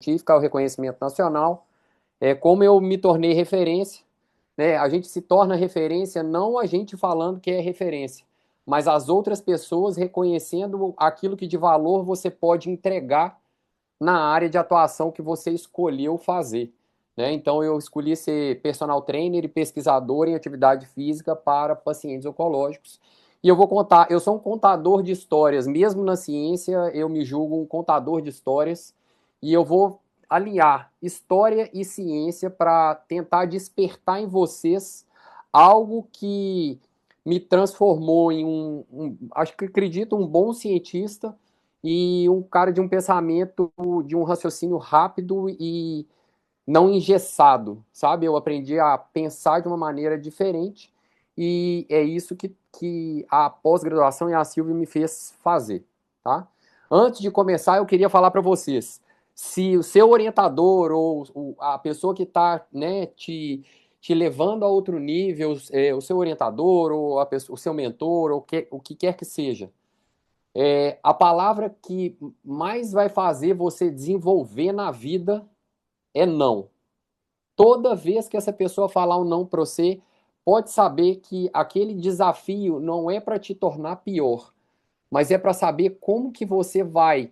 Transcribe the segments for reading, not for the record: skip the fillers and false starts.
científica, o reconhecimento nacional, como eu me tornei referência, né? A gente se torna referência não a gente falando que é referência, mas as outras pessoas reconhecendo aquilo que de valor você pode entregar na área de atuação que você escolheu fazer, né? Então eu escolhi ser personal trainer e pesquisador em atividade física para pacientes oncológicos. E eu vou contar, eu sou um contador de histórias, mesmo na ciência, eu me julgo um contador de histórias e eu vou alinhar história e ciência para tentar despertar em vocês algo que me transformou em acho que acredito, um bom cientista e um cara de um pensamento, de um raciocínio rápido e não engessado, sabe? Eu aprendi a pensar de uma maneira diferente e é isso que a pós-graduação e a Silvia me fez fazer, tá? Antes de começar, eu queria falar para vocês, se o seu orientador ou a pessoa que está, né, te levando a outro nível, o seu orientador ou o seu mentor, ou o que quer que seja, a palavra que mais vai fazer você desenvolver na vida é não. Toda vez que essa pessoa falar um não para você, pode saber que aquele desafio não é para te tornar pior, mas é para saber como que você vai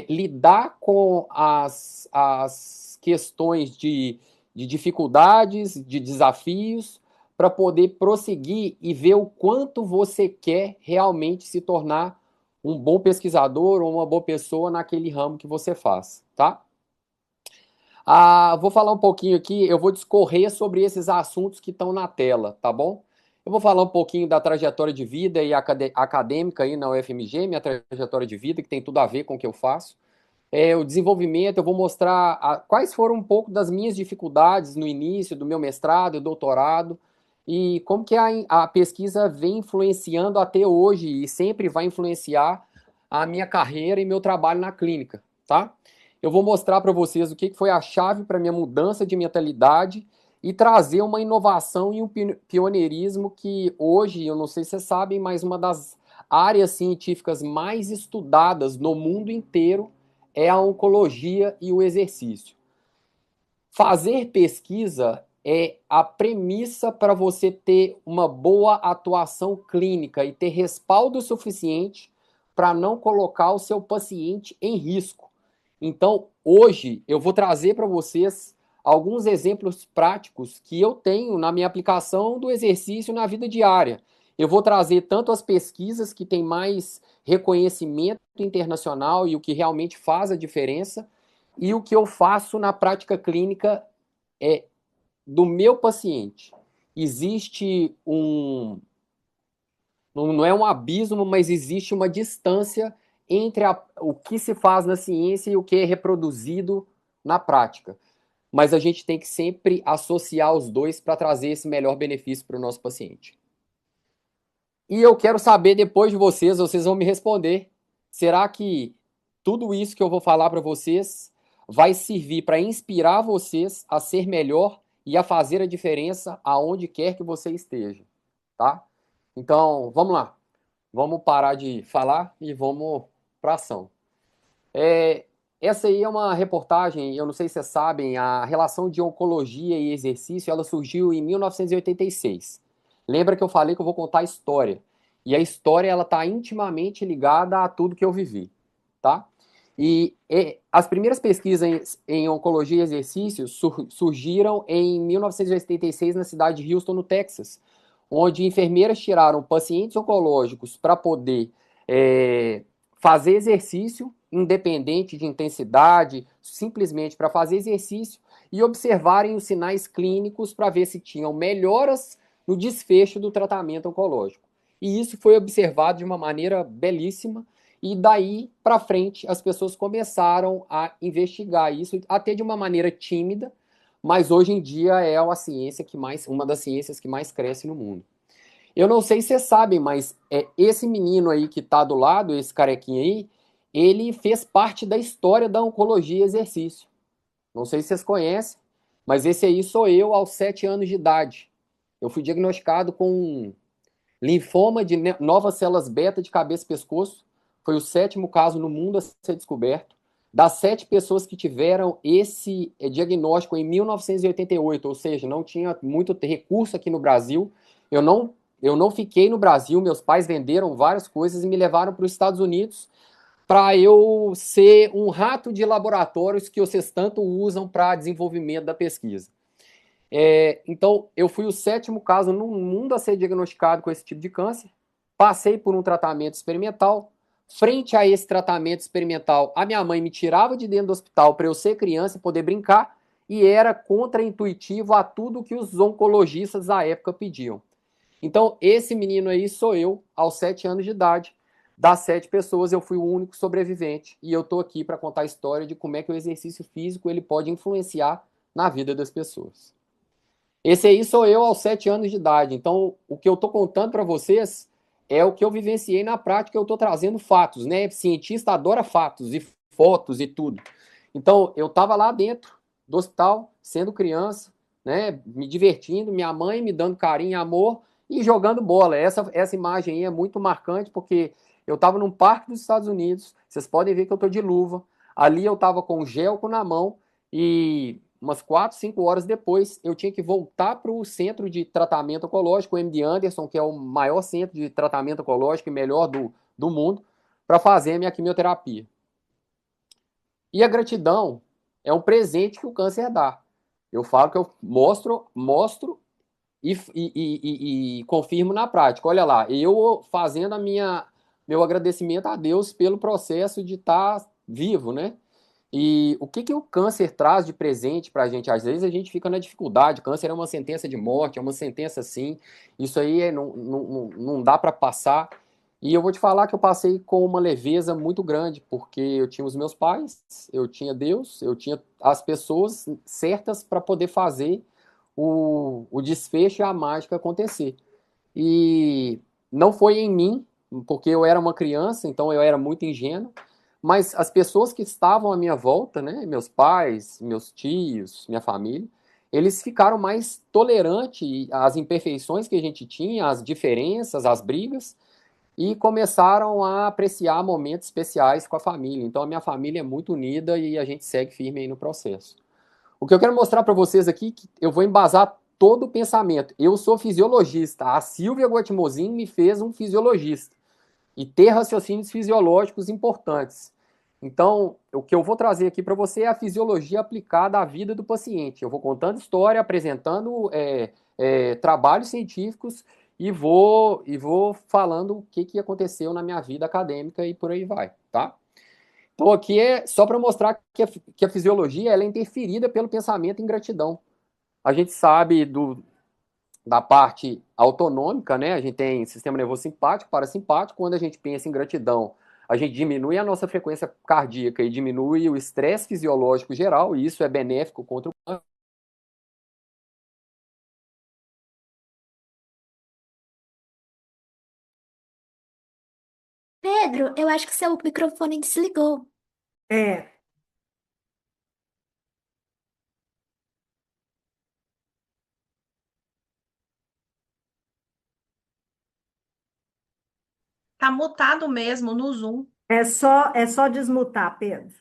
lidar com as questões de dificuldades, de desafios, para poder prosseguir e ver o quanto você quer realmente se tornar um bom pesquisador ou uma boa pessoa naquele ramo que você faz, tá? Vou falar um pouquinho aqui, eu vou discorrer sobre esses assuntos que estão na tela, tá bom? Eu vou falar um pouquinho da trajetória de vida e acadêmica aí na UFMG, minha trajetória de vida, que tem tudo a ver com o que eu faço. O desenvolvimento, eu vou mostrar quais foram um pouco das minhas dificuldades no início do meu mestrado e doutorado, e como que a pesquisa vem influenciando até hoje e sempre vai influenciar a minha carreira e meu trabalho na clínica, tá? Eu vou mostrar para vocês o que foi a chave para minha mudança de mentalidade e trazer uma inovação e um pioneirismo que hoje, eu não sei se vocês sabem, mas uma das áreas científicas mais estudadas no mundo inteiro é a oncologia e o exercício. Fazer pesquisa é a premissa para você ter uma boa atuação clínica e ter respaldo suficiente para não colocar o seu paciente em risco. Então, hoje eu vou trazer para vocês alguns exemplos práticos que eu tenho na minha aplicação do exercício na vida diária. Eu vou trazer tanto as pesquisas que têm mais reconhecimento internacional e o que realmente faz a diferença, e o que eu faço na prática clínica é do meu paciente. Existe não é um abismo, mas existe uma distância entre o que se faz na ciência e o que é reproduzido na prática. Mas a gente tem que sempre associar os dois para trazer esse melhor benefício para o nosso paciente. E eu quero saber depois de vocês, vocês vão me responder. Será que tudo isso que eu vou falar para vocês vai servir para inspirar vocês a ser melhor e a fazer a diferença aonde quer que você esteja, tá? Então, vamos lá. Vamos parar de falar e vamos para ação. É, essa aí é uma reportagem, eu não sei se vocês sabem, a relação de oncologia e exercício, ela surgiu em 1986. Lembra que eu falei que eu vou contar a história. E a história, ela está intimamente ligada a tudo que eu vivi, tá? E as primeiras pesquisas em oncologia e exercício surgiram em 1986 na cidade de Houston, no Texas, onde enfermeiras tiraram pacientes oncológicos para poder é, fazer exercício, independente de intensidade, simplesmente para fazer exercício e observarem os sinais clínicos para ver se tinham melhoras no desfecho do tratamento oncológico. E isso foi observado de uma maneira belíssima, e daí para frente as pessoas começaram a investigar isso, até de uma maneira tímida, mas hoje em dia é a ciência que mais, uma das ciências que mais cresce no mundo. Eu não sei se vocês sabem, mas esse menino aí que está do lado, esse carequinha aí, ele fez parte da história da oncologia e exercício. Não sei se vocês conhecem, mas esse aí sou eu aos 7 anos de idade. Eu fui diagnosticado com linfoma de novas células beta de cabeça e pescoço. Foi o sétimo caso no mundo a ser descoberto. das 7 pessoas que tiveram esse diagnóstico em 1988, ou seja, não tinha muito recurso aqui no Brasil, eu não fiquei no Brasil, meus pais venderam várias coisas e me levaram para os Estados Unidos para eu ser um rato de laboratórios que vocês tanto usam para desenvolvimento da pesquisa. Então, eu fui o 7º caso no mundo a ser diagnosticado com esse tipo de câncer. Passei por um tratamento experimental. Frente a esse tratamento experimental, a minha mãe me tirava de dentro do hospital para eu ser criança e poder brincar, e era contraintuitivo a tudo que os oncologistas da época pediam. Então, esse menino aí sou eu, aos 7 anos de idade. Das 7 pessoas, eu fui o único sobrevivente. E eu estou aqui para contar a história de como é que o exercício físico ele pode influenciar na vida das pessoas. Esse aí sou eu aos 7 anos de idade. Então, o que eu estou contando para vocês é o que eu vivenciei na prática, eu estou trazendo fatos, né? Cientista adora fatos e fotos e tudo. Então, eu estava lá dentro do hospital, sendo criança, né? Me divertindo, minha mãe me dando carinho e amor e jogando bola. Essa imagem aí é muito marcante porque eu estava num parque dos Estados Unidos, vocês podem ver que eu estou de luva. Ali eu estava com gel na mão e umas 4, 5 horas depois, eu tinha que voltar para o centro de tratamento oncológico, o MD Anderson, que é o maior centro de tratamento oncológico e melhor do mundo, para fazer a minha quimioterapia. E a gratidão é um presente que o câncer dá. Eu falo que eu mostro e confirmo na prática. Olha lá, eu fazendo meu agradecimento a Deus pelo processo de estar vivo, né? E o que o câncer traz de presente para a gente? Às vezes a gente fica na dificuldade. Câncer é uma sentença de morte, é uma sentença assim. Isso aí não dá para passar. E eu vou te falar que eu passei com uma leveza muito grande, porque eu tinha os meus pais, eu tinha Deus, eu tinha as pessoas certas para poder fazer o desfecho e a mágica acontecer. E não foi em mim, porque eu era uma criança, então eu era muito ingênuo, mas as pessoas que estavam à minha volta, né, meus pais, meus tios, minha família, eles ficaram mais tolerantes às imperfeições que a gente tinha, às diferenças, às brigas, e começaram a apreciar momentos especiais com a família. Então a minha família é muito unida e a gente segue firme aí no processo. O que eu quero mostrar para vocês aqui, que eu vou embasar todo o pensamento. Eu sou fisiologista. A Silvia Guatimozin me fez um fisiologista. E ter raciocínios fisiológicos importantes. Então, o que eu vou trazer aqui para você é a fisiologia aplicada à vida do paciente. Eu vou contando história, apresentando trabalhos científicos e vou falando o que aconteceu na minha vida acadêmica e por aí vai, tá? Então, aqui é só para mostrar que a fisiologia ela é interferida pelo pensamento em gratidão. A gente sabe da parte autonômica, né? A gente tem sistema nervoso simpático, parasimpático. Quando a gente pensa em gratidão, a gente diminui a nossa frequência cardíaca e diminui o estresse fisiológico geral, e isso é benéfico contra o câncer. Pedro, eu acho que seu microfone desligou. É, Tá mutado mesmo no Zoom. é só desmutar, Pedro.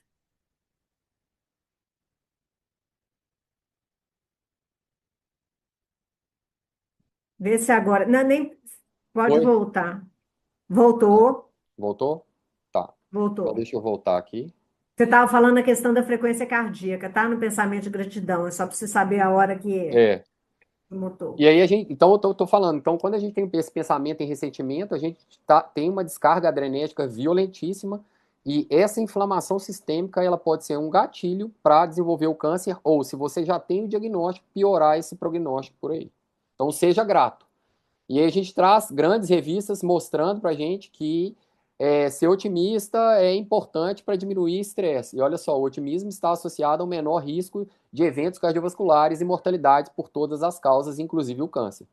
Vê se agora. Não, nem pode Oi? voltar. Voltou, Voltou? Tá. Então voltou. deixa eu voltar aqui. Você estava falando a questão da frequência cardíaca, tá? No pensamento de gratidão. É só para você saber a hora que É. E mutou. aí então eu tô falando, então quando a gente tem esse pensamento em ressentimento, a gente tem uma descarga adrenérgica violentíssima e essa inflamação sistêmica ela pode ser um gatilho para desenvolver o câncer ou se você já tem o diagnóstico, piorar esse prognóstico por aí. Então seja grato. E aí a gente traz grandes revistas mostrando para a gente que ser otimista é importante para diminuir estresse. E olha só, o otimismo está associado a um menor risco de eventos cardiovasculares e mortalidade por todas as causas, inclusive o câncer.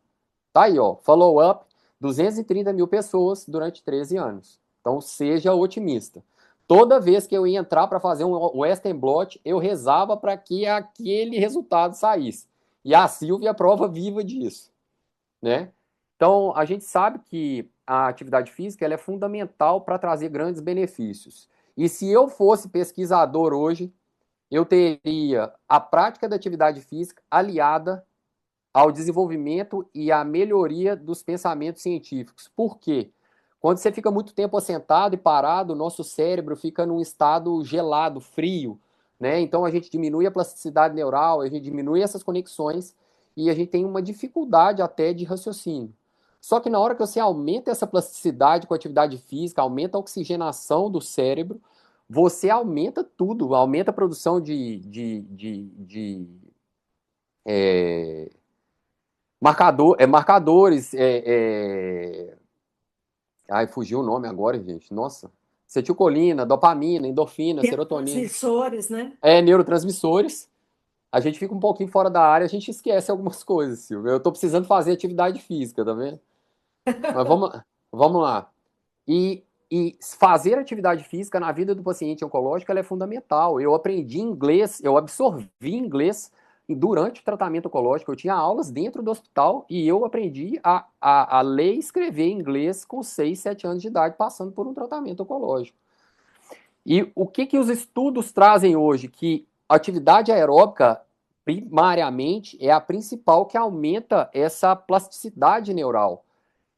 Tá aí, ó, follow-up, 230 mil pessoas durante 13 anos. Então seja otimista. Toda vez que eu ia entrar para fazer um Western Blot, eu rezava para que aquele resultado saísse. E a Silvia é a prova viva disso, né? Então, a gente sabe que a atividade física ela é fundamental para trazer grandes benefícios. E se eu fosse pesquisador hoje, eu teria a prática da atividade física aliada ao desenvolvimento e à melhoria dos pensamentos científicos. Por quê? Quando você fica muito tempo assentado e parado, o nosso cérebro fica num estado gelado, frio, né? Então a gente diminui a plasticidade neural, a gente diminui essas conexões e a gente tem uma dificuldade até de raciocínio. Só que na hora que você aumenta essa plasticidade com a atividade física, aumenta a oxigenação do cérebro, você aumenta tudo, aumenta a produção de marcadores. Ai, fugiu o nome agora, gente. Nossa. Acetilcolina, dopamina, endorfina, serotonina. Transmissores, né? Neurotransmissores. A gente fica um pouquinho fora da área, a gente esquece algumas coisas, Silvio. Eu tô precisando fazer atividade física, tá vendo? Mas vamos lá. E fazer atividade física na vida do paciente oncológico ela é fundamental. Eu aprendi inglês, eu absorvi inglês durante o tratamento oncológico. Eu tinha aulas dentro do hospital e eu aprendi a ler e escrever inglês com 6, 7 anos de idade, passando por um tratamento oncológico. E o que os estudos trazem hoje? Que a atividade aeróbica, primariamente, é a principal que aumenta essa plasticidade neural.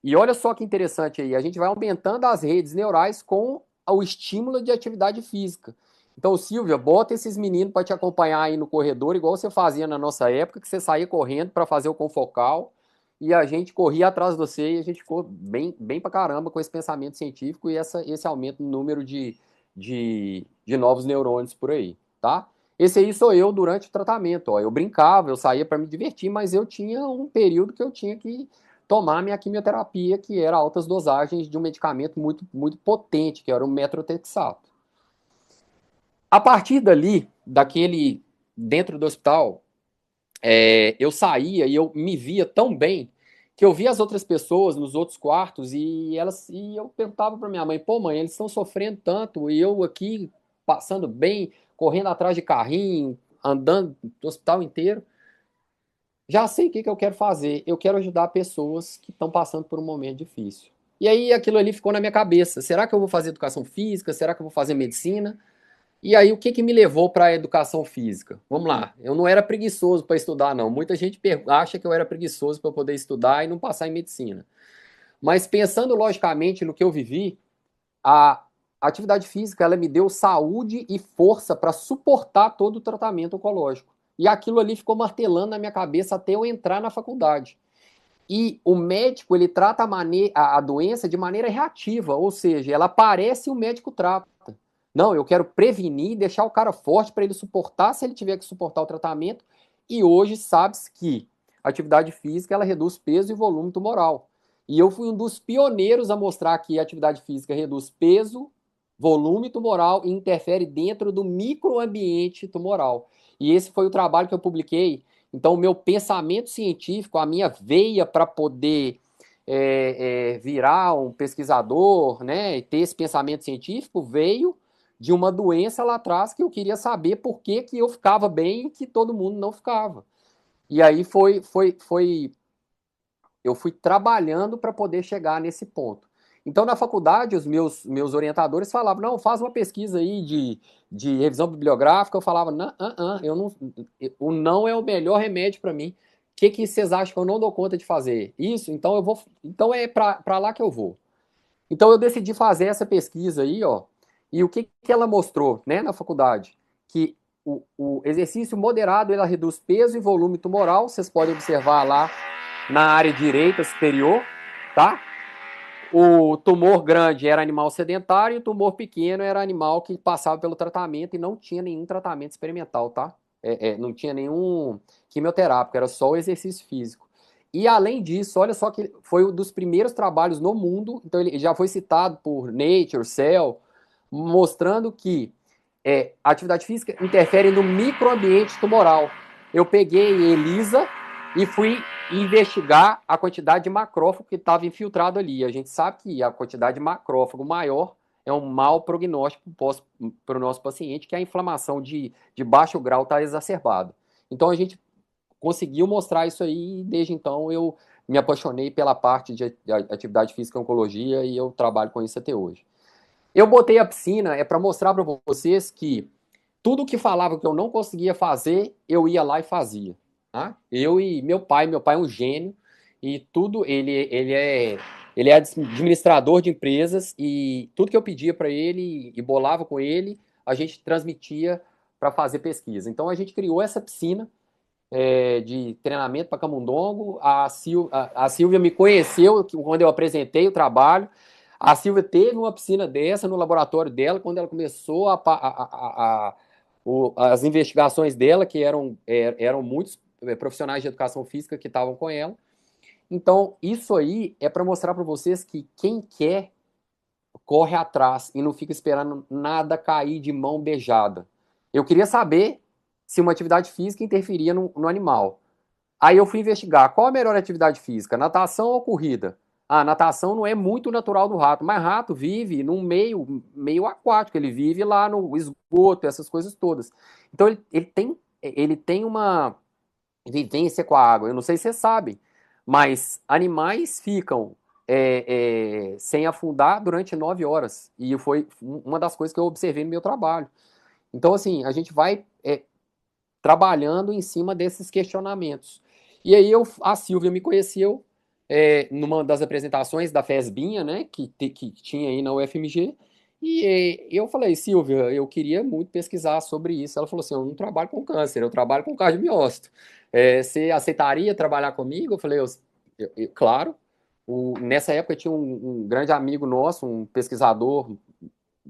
E olha só que interessante aí, a gente vai aumentando as redes neurais com o estímulo de atividade física. Então, Silvia, bota esses meninos para te acompanhar aí no corredor, igual você fazia na nossa época, que você saía correndo para fazer o confocal, e a gente corria atrás de você, e a gente ficou bem pra caramba com esse pensamento científico e esse aumento no número de novos neurônios por aí, tá? Esse aí sou eu durante o tratamento, ó. Eu brincava, eu saía para me divertir, mas eu tinha um período que eu tinha que tomar minha quimioterapia, que era altas dosagens de um medicamento muito, muito potente, que era o metrotexato. A partir dali, dentro do hospital, eu saía e eu me via tão bem que eu via as outras pessoas nos outros quartos e eu perguntava para minha mãe, pô, mãe, eles estão sofrendo tanto e eu aqui passando bem, correndo atrás de carrinho, andando no hospital inteiro. Já sei o que eu quero fazer. Eu quero ajudar pessoas que estão passando por um momento difícil. E aí aquilo ali ficou na minha cabeça. Será que eu vou fazer educação física? Será que eu vou fazer medicina? E aí o que me levou para a educação física? Vamos lá. Eu não era preguiçoso para estudar, não. Muita gente acha que eu era preguiçoso para poder estudar e não passar em medicina. Mas pensando logicamente no que eu vivi, a atividade física ela me deu saúde e força para suportar todo o tratamento oncológico. E aquilo ali ficou martelando na minha cabeça até eu entrar na faculdade. E o médico, ele trata a doença de maneira reativa, ou seja, ela aparece e o médico trata. Não, eu quero prevenir, deixar o cara forte para ele suportar se ele tiver que suportar o tratamento. E hoje sabe-se que a atividade física ela reduz peso e volume tumoral. E eu fui um dos pioneiros a mostrar que a atividade física reduz peso, volume tumoral e interfere dentro do microambiente tumoral. E esse foi o trabalho que eu publiquei. Então, o meu pensamento científico, a minha veia para poder virar um pesquisador, né, e ter esse pensamento científico, veio de uma doença lá atrás que eu queria saber por que eu ficava bem e que todo mundo não ficava. E aí eu fui trabalhando para poder chegar nesse ponto. Então, na faculdade, os meus orientadores falavam, não, faz uma pesquisa aí de revisão bibliográfica. Eu falava, não, o não é o melhor remédio para mim. O que vocês acham que eu não dou conta de fazer? Isso? Então é para lá que eu vou. Então, eu decidi fazer essa pesquisa aí, ó. E o que ela mostrou, né, na faculdade? Que o exercício moderado, ela reduz peso e volume tumoral. Vocês podem observar lá na área direita superior, tá? O tumor grande era animal sedentário e o tumor pequeno era animal que passava pelo tratamento e não tinha nenhum tratamento experimental, tá? Não tinha nenhum quimioterápico, era só o exercício físico. E além disso, olha só que foi um dos primeiros trabalhos no mundo, então ele já foi citado por Nature, Cell, mostrando que a atividade física interfere no microambiente tumoral. Eu peguei ELISA e fui investigar a quantidade de macrófago que estava infiltrado ali. A gente sabe que a quantidade de macrófago maior é um mau prognóstico para o nosso paciente, que a inflamação de baixo grau está exacerbada. Então a gente conseguiu mostrar isso aí e desde então eu me apaixonei pela parte de atividade física e oncologia e eu trabalho com isso até hoje. Eu botei a piscina para mostrar para vocês que tudo que falava que eu não conseguia fazer, eu ia lá e fazia. Tá? Eu e meu pai é um gênio, e tudo, ele é administrador de empresas, e tudo que eu pedia para ele e bolava com ele, a gente transmitia para fazer pesquisa. Então a gente criou essa piscina de treinamento para camundongo. A Silvia me conheceu quando eu apresentei o trabalho. A Silvia teve uma piscina dessa no laboratório dela quando ela começou as investigações dela, que eram muitos profissionais de educação física que estavam com ela. Então, isso aí é para mostrar para vocês que quem quer corre atrás e não fica esperando nada cair de mão beijada. Eu queria saber se uma atividade física interferia no animal. Aí eu fui investigar qual a melhor atividade física, natação ou corrida? Ah, natação não é muito natural do rato, mas rato vive num meio aquático, ele vive lá no esgoto, essas coisas todas. Então ele tem uma vivência com a água. Eu não sei se vocês sabem, mas animais ficam sem afundar durante 9 horas. E foi uma das coisas que eu observei no meu trabalho. Então, assim, a gente vai trabalhando em cima desses questionamentos. E aí a Silvia me conheceu numa das apresentações da FESBinha, né, que tinha aí na UFMG, e eu falei, Silvia, eu queria muito pesquisar sobre isso. Ela falou assim, eu não trabalho com câncer, eu trabalho com cardiomiócito. Você aceitaria trabalhar comigo? Eu falei, claro. Nessa época tinha um grande amigo nosso, um pesquisador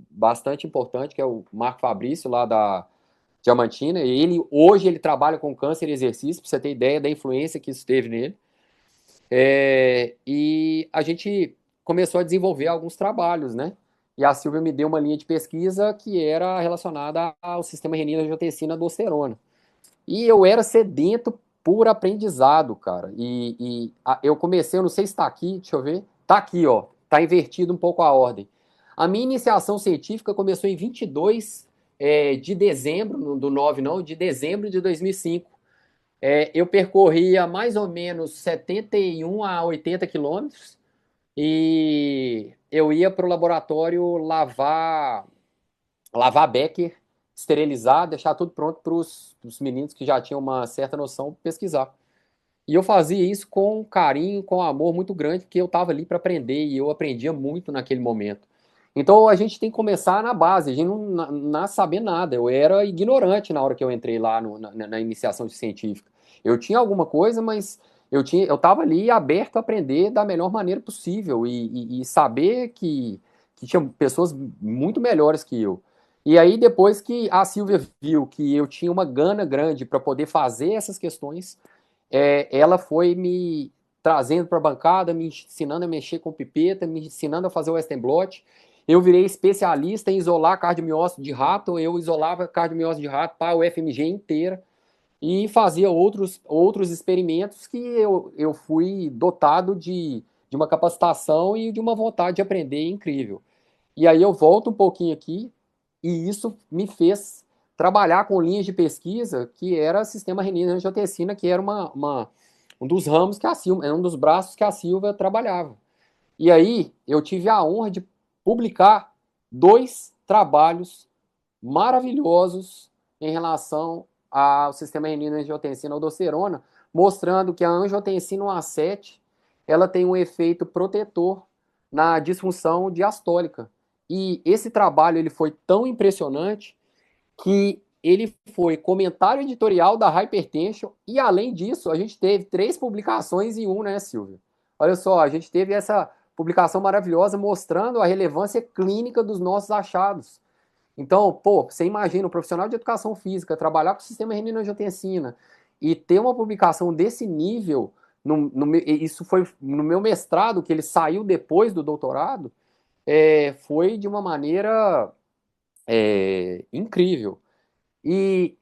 bastante importante, que é o Marco Fabrício, lá da Diamantina. Hoje ele trabalha com câncer e exercício, para você ter ideia da influência que isso teve nele. E a gente começou a desenvolver alguns trabalhos, né? E a Silvia me deu uma linha de pesquisa que era relacionada ao sistema renina-angiotensina-aldosterona. E eu era sedento por aprendizado, cara. Eu comecei, eu não sei se está aqui, deixa eu ver. Está aqui, ó. Está invertido um pouco a ordem. A minha iniciação científica começou em 22 de dezembro, do 9 não, de dezembro de 2005. Eu percorria mais ou menos 71 a 80 quilômetros e eu ia para o laboratório lavar Becker, esterilizar, deixar tudo pronto para os meninos que já tinham uma certa noção pesquisar. E eu fazia isso com carinho, com amor muito grande, porque eu estava ali para aprender e eu aprendia muito naquele momento. Então a gente tem que começar na base, a gente não saber nada. Eu era ignorante na hora que eu entrei lá na iniciação científica. Eu tinha alguma coisa, mas eu estava ali aberto a aprender da melhor maneira possível e saber que tinha pessoas muito melhores que eu. E aí, depois que a Silvia viu que eu tinha uma gana grande para poder fazer essas questões, ela foi me trazendo para a bancada, me ensinando a mexer com pipeta, me ensinando a fazer o Western blot. Eu virei especialista em isolar cardiomiócito de rato, eu isolava cardiomiócito de rato para a UFMG inteira e fazia outros experimentos que eu fui dotado de uma capacitação e de uma vontade de aprender incrível. E aí eu volto um pouquinho aqui, e isso me fez trabalhar com linhas de pesquisa que era sistema renina-angiotensina, que era um dos ramos que a Silvia, um dos braços que a Silvia trabalhava. E aí eu tive a honra de publicar 2 trabalhos maravilhosos em relação ao sistema renina-angiotensina-aldosterona, mostrando que a angiotensina 1A7 ela tem um efeito protetor na disfunção diastólica. E esse trabalho ele foi tão impressionante que ele foi comentário editorial da Hypertension e, além disso, a gente teve 3 publicações em um, né, Silvia? Olha só, a gente teve essa publicação maravilhosa mostrando a relevância clínica dos nossos achados. Então, pô, você imagina um profissional de educação física trabalhar com o sistema renina-angiotensina e ter uma publicação desse nível, isso foi no meu mestrado, que ele saiu depois do doutorado, foi de uma maneira incrível. E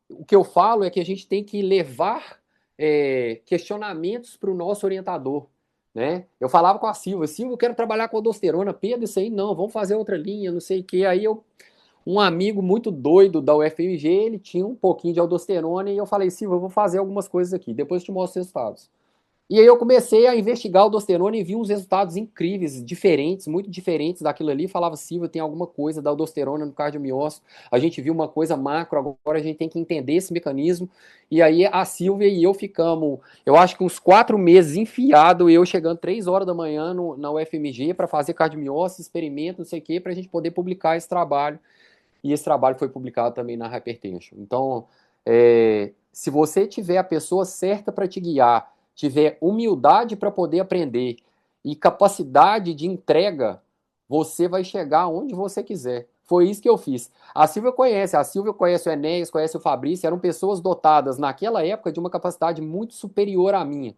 o que eu falo é que a gente tem que levar questionamentos para o nosso orientador. Né? Eu falava com a Silvia, eu quero trabalhar com aldosterona, Pedro, isso aí não, vamos fazer outra linha, não sei o que. Aí um amigo muito doido da UFMG, ele tinha um pouquinho de aldosterona e eu falei, Silvia, eu vou fazer algumas coisas aqui, depois eu te mostro os resultados. E aí eu comecei a investigar o aldosterona e vi uns resultados incríveis, diferentes, muito diferentes daquilo ali. Falava, Silvia, tem alguma coisa da aldosterona no cardiomiócito. A gente viu uma coisa macro, agora a gente tem que entender esse mecanismo. E aí a Silvia e eu ficamos, eu acho que uns 4 meses enfiado, eu chegando 3 horas da manhã na UFMG para fazer cardiomiócito, experimento, não sei o quê, para a gente poder publicar esse trabalho. E esse trabalho foi publicado também na Hypertension. Então, se você tiver a pessoa certa para te guiar, tiver humildade para poder aprender e capacidade de entrega, você vai chegar onde você quiser. Foi isso que eu fiz. A Silvia conhece o Enéas, conhece o Fabrício, eram pessoas dotadas naquela época de uma capacidade muito superior à minha.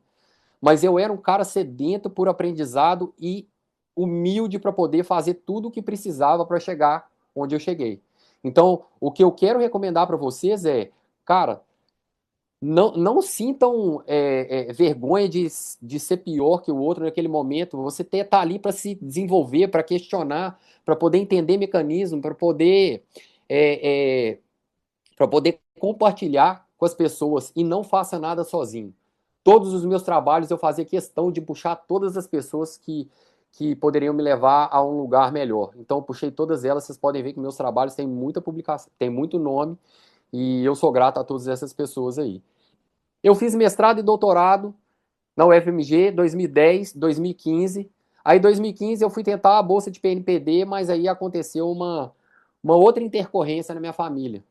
Mas eu era um cara sedento por aprendizado e humilde para poder fazer tudo o que precisava para chegar onde eu cheguei. Então, o que eu quero recomendar para vocês é, cara, não sintam vergonha de ser pior que o outro naquele momento. Você tá ali para se desenvolver, para questionar, para poder entender mecanismo, para poder compartilhar com as pessoas e não faça nada sozinho. Todos os meus trabalhos eu fazia questão de puxar todas as pessoas que poderiam me levar a um lugar melhor. Então eu puxei todas elas, vocês podem ver que meus trabalhos têm muita publicação, têm muito nome e eu sou grato a todas essas pessoas aí. Eu fiz mestrado e doutorado na UFMG 2010, 2015. Aí em 2015 eu fui tentar a bolsa de PNPD, mas aí aconteceu uma outra intercorrência na minha família.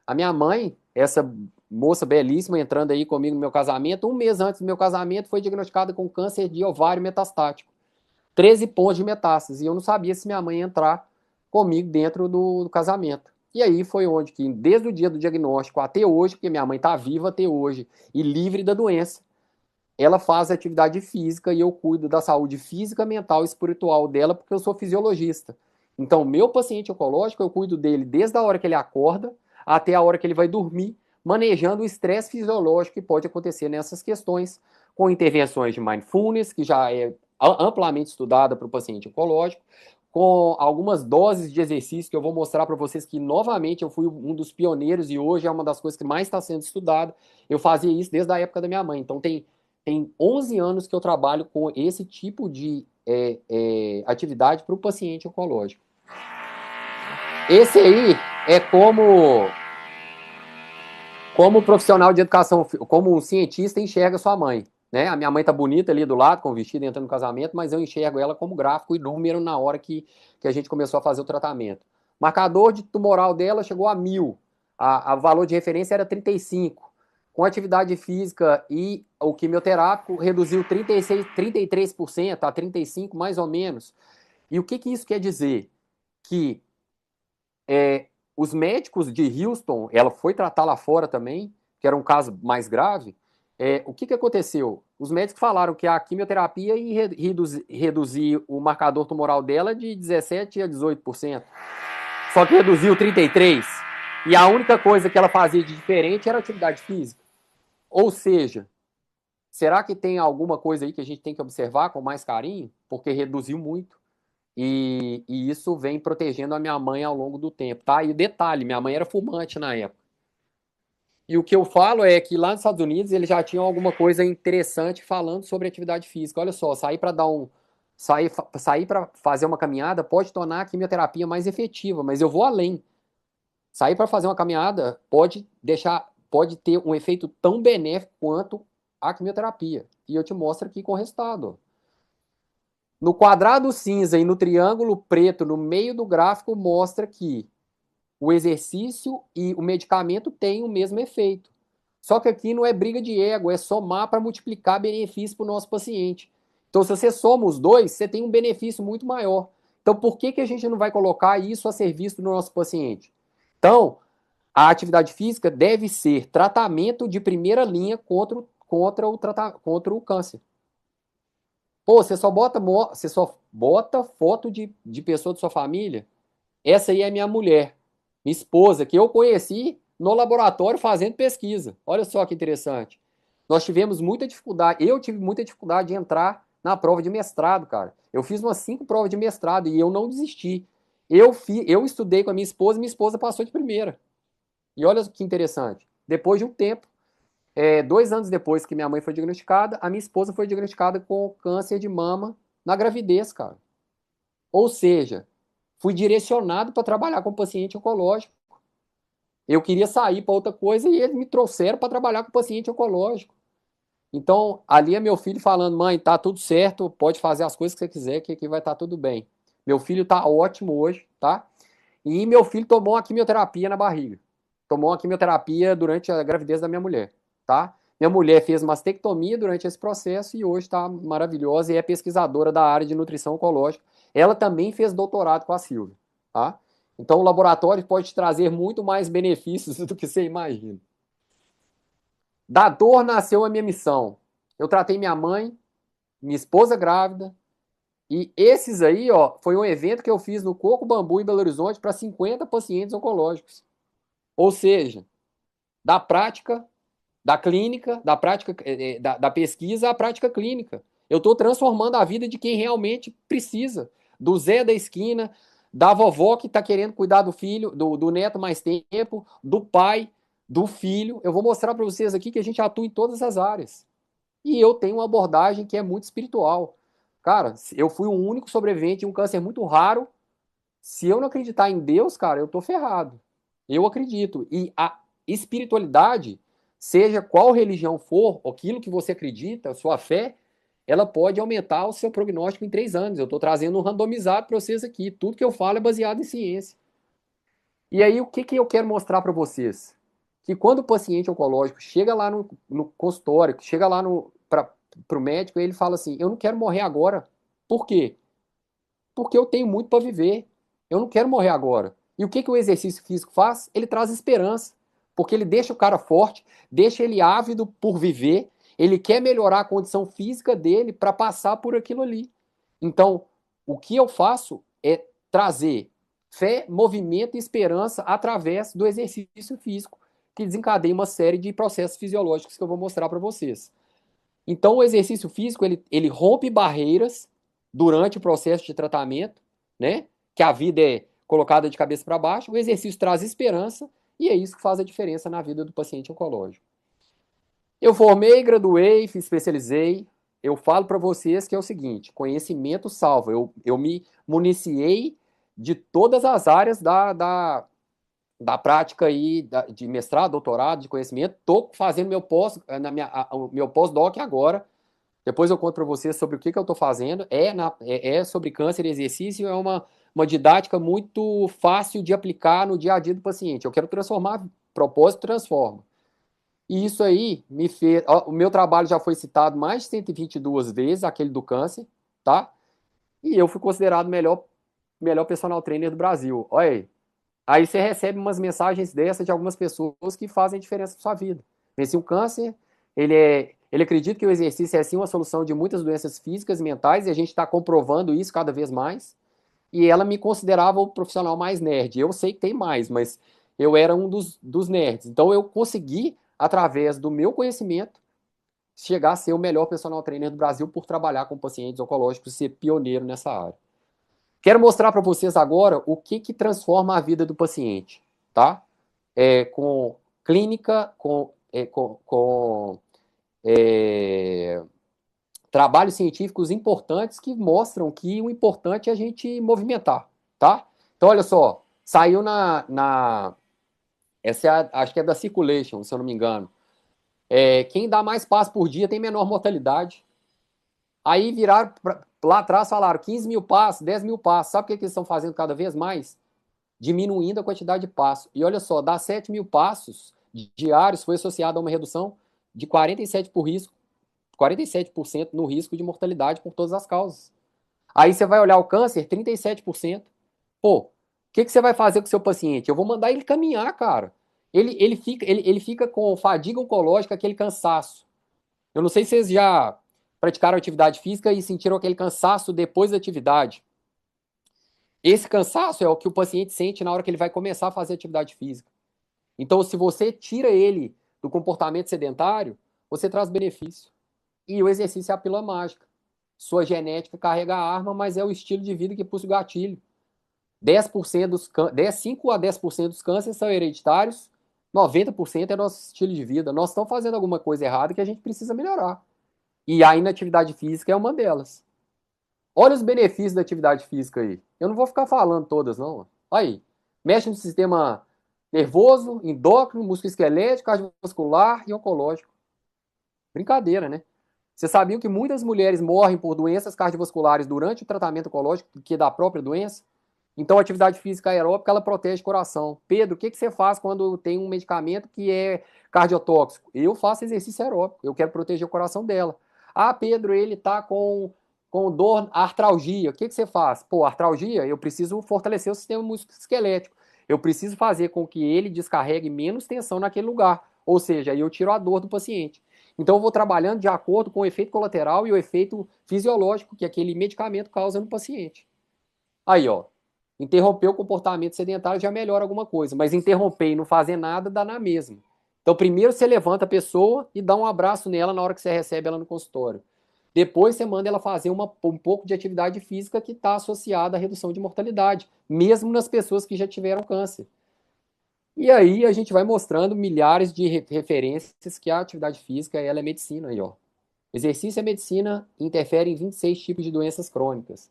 A minha mãe, essa moça belíssima entrando aí comigo no meu casamento, 1 mês antes do meu casamento, foi diagnosticada com câncer de ovário metastático. 13 pontos de metástase. E eu não sabia se minha mãe ia entrar comigo dentro do casamento. E aí foi onde que, desde o dia do diagnóstico até hoje, porque minha mãe está viva até hoje e livre da doença, ela faz atividade física e eu cuido da saúde física, mental e espiritual dela, porque eu sou fisiologista. Então, meu paciente oncológico, eu cuido dele desde a hora que ele acorda até a hora que ele vai dormir, manejando o estresse fisiológico que pode acontecer nessas questões, com intervenções de mindfulness, que já é amplamente estudada para o paciente oncológico, com algumas doses de exercício que eu vou mostrar para vocês que, novamente, eu fui um dos pioneiros e hoje é uma das coisas que mais está sendo estudada. Eu fazia isso desde a época da minha mãe. Então, tem 11 anos que eu trabalho com esse tipo de atividade para o paciente oncológico. Esse aí é como profissional de educação, como um cientista enxerga sua mãe. Né? A minha mãe tá bonita ali do lado, com o vestido, entrando no casamento, mas eu enxergo ela como gráfico e número na hora que a gente começou a fazer o tratamento. Marcador de tumoral dela chegou a 1.000. A valor de referência era 35. Com atividade física e o quimioterápico, reduziu 33% a 35%, mais ou menos. E o que isso quer dizer? Que os médicos de Houston, ela foi tratar lá fora também, que era um caso mais grave. O que aconteceu? Os médicos falaram que a quimioterapia ia reduzir o marcador tumoral dela de 17% a 18%. Só que reduziu 33%. E a única coisa que ela fazia de diferente era atividade física. Ou seja, será que tem alguma coisa aí que a gente tem que observar com mais carinho? Porque reduziu muito. E isso vem protegendo a minha mãe ao longo do tempo, tá? E detalhe, minha mãe era fumante na época. E o que eu falo é que lá nos Estados Unidos eles já tinham alguma coisa interessante falando sobre atividade física. Olha só, sair para fazer uma caminhada pode tornar a quimioterapia mais efetiva, mas eu vou além. Sair para fazer uma caminhada pode ter um efeito tão benéfico quanto a quimioterapia. E eu te mostro aqui com o resultado. No quadrado cinza e no triângulo preto no meio do gráfico mostra que o exercício e o medicamento têm o mesmo efeito. Só que aqui não é briga de ego, é somar para multiplicar benefício para o nosso paciente. Então, se você soma os dois, você tem um benefício muito maior. Então, por que a gente não vai colocar isso a serviço do nosso paciente? Então, a atividade física deve ser tratamento de primeira linha contra o câncer. Pô, você só bota foto de pessoa de sua família? Essa aí é minha mulher, minha esposa, que eu conheci no laboratório fazendo pesquisa. Olha só que interessante. Nós tivemos muita dificuldade, eu tive muita dificuldade de entrar na prova de mestrado, cara. Eu fiz umas 5 provas de mestrado e eu não desisti. Eu estudei com a minha esposa passou de primeira. E olha que interessante. Depois de um tempo, 2 anos depois que minha mãe foi diagnosticada, a minha esposa foi diagnosticada com câncer de mama na gravidez, cara. Ou seja, fui direcionado para trabalhar com paciente oncológico. Eu queria sair para outra coisa e eles me trouxeram para trabalhar com paciente oncológico. Então, ali é meu filho falando, mãe, tá tudo certo, pode fazer as coisas que você quiser, que aqui vai estar tudo bem. Meu filho tá ótimo hoje, tá? E meu filho tomou uma quimioterapia na barriga. Tomou uma quimioterapia durante a gravidez da minha mulher, tá? Minha mulher fez mastectomia durante esse processo e hoje está maravilhosa e é pesquisadora da área de nutrição oncológica. Ela também fez doutorado com a Silvia, tá? Então o laboratório pode trazer muito mais benefícios do que você imagina. Da dor nasceu a minha missão. Eu tratei minha mãe, minha esposa grávida, e esses aí, ó, foi um evento que eu fiz no Coco Bambu em Belo Horizonte para 50 pacientes oncológicos. Ou seja, da prática, da clínica, da prática, da pesquisa à prática clínica. Eu estou transformando a vida de quem realmente precisa. Do Zé da esquina, da vovó que está querendo cuidar do filho, do neto mais tempo, do pai, do filho. Eu vou mostrar para vocês aqui que a gente atua em todas as áreas. E eu tenho uma abordagem que é muito espiritual. Cara, eu fui o único sobrevivente de um câncer muito raro. Se eu não acreditar em Deus, cara, eu tô ferrado. Eu acredito. E a espiritualidade, seja qual religião for, aquilo que você acredita, a sua fé, ela pode aumentar o seu prognóstico em 3 anos. Eu estou trazendo um randomizado para vocês aqui. Tudo que eu falo é baseado em ciência. E aí, o que eu quero mostrar para vocês? Que quando o paciente oncológico chega lá no consultório, chega lá para o médico, ele fala assim: eu não quero morrer agora. Por quê? Porque eu tenho muito para viver. Eu não quero morrer agora. E o que o exercício físico faz? Ele traz esperança. Porque ele deixa o cara forte, deixa ele ávido por viver, ele quer melhorar a condição física dele para passar por aquilo ali. Então, o que eu faço é trazer fé, movimento e esperança através do exercício físico, que desencadeia uma série de processos fisiológicos que eu vou mostrar para vocês. Então, o exercício físico, ele rompe barreiras durante o processo de tratamento, né? Que a vida é colocada de cabeça para baixo, o exercício traz esperança e é isso que faz a diferença na vida do paciente oncológico. Eu formei, graduei, me especializei. Eu falo para vocês que é o seguinte: conhecimento salva. Eu me municiei de todas as áreas da prática aí, de mestrado, doutorado, de conhecimento. Estou fazendo meu pós-doc agora. Depois eu conto para vocês sobre o que eu estou fazendo. É sobre câncer e exercício, é uma didática muito fácil de aplicar no dia a dia do paciente. Eu quero transformar, propósito transforma. E isso aí me fez. O meu trabalho já foi citado mais de 122 vezes, aquele do câncer, tá? E eu fui considerado o melhor personal trainer do Brasil. Olha aí. Aí você recebe umas mensagens dessas de algumas pessoas que fazem diferença na sua vida. Venci o câncer, ele acredita que o exercício é sim uma solução de muitas doenças físicas e mentais, e a gente está comprovando isso cada vez mais. E ela me considerava o profissional mais nerd. Eu sei que tem mais, mas eu era um dos nerds. Então eu consegui, através do meu conhecimento, chegar a ser o melhor personal trainer do Brasil por trabalhar com pacientes oncológicos e ser pioneiro nessa área. Quero mostrar para vocês agora o que transforma a vida do paciente, tá? Com clínica, com trabalhos científicos importantes que mostram que o importante é a gente movimentar, tá? Então, olha só, saiu essa acho que é da Circulation, se eu não me engano. Quem dá mais passos por dia tem menor mortalidade. Aí viraram lá atrás, falaram 15 mil passos, 10 mil passos. Sabe o que eles estão fazendo cada vez mais? Diminuindo a quantidade de passos. E olha só, dar 7 mil passos diários foi associado a uma redução de 47% no risco de mortalidade por todas as causas. Aí você vai olhar o câncer, 37%. Pô, o que você vai fazer com o seu paciente? Eu vou mandar ele caminhar, cara. Ele fica com fadiga oncológica, aquele cansaço. Eu não sei se vocês já praticaram atividade física e sentiram aquele cansaço depois da atividade. Esse cansaço é o que o paciente sente na hora que ele vai começar a fazer atividade física. Então, se você tira ele do comportamento sedentário, você traz benefício. E o exercício é a pílula mágica. Sua genética carrega a arma, mas é o estilo de vida que puxa o gatilho. 5 a 10% dos cânceres são hereditários, 90% é nosso estilo de vida. Nós estamos fazendo alguma coisa errada que a gente precisa melhorar. E a inatividade física é uma delas. Olha os benefícios da atividade física aí. Eu não vou ficar falando todas, não. Aí, mexe no sistema nervoso, endócrino, musculoesquelético, cardiovascular e oncológico. Brincadeira, né? Você sabia que muitas mulheres morrem por doenças cardiovasculares durante o tratamento oncológico que da própria doença? Então, a atividade física aeróbica, ela protege o coração. Pedro, o que você faz quando tem um medicamento que é cardiotóxico? Eu faço exercício aeróbico, eu quero proteger o coração dela. Ah, Pedro, ele tá com dor, artralgia. O que você faz? Pô, artralgia, eu preciso fortalecer o sistema musculoesquelético. Eu preciso fazer com que ele descarregue menos tensão naquele lugar. Ou seja, aí eu tiro a dor do paciente. Então, eu vou trabalhando de acordo com o efeito colateral e o efeito fisiológico que aquele medicamento causa no paciente. Aí, ó. Interromper o comportamento sedentário já melhora alguma coisa, mas interromper e não fazer nada dá na mesma. Então, primeiro você levanta a pessoa e dá um abraço nela na hora que você recebe ela no consultório. Depois você manda ela fazer um pouco de atividade física que está associada à redução de mortalidade, mesmo nas pessoas que já tiveram câncer. E aí a gente vai mostrando milhares de referências que a atividade física ela é medicina. Aí, ó. Exercício é medicina, interfere em 26 tipos de doenças crônicas.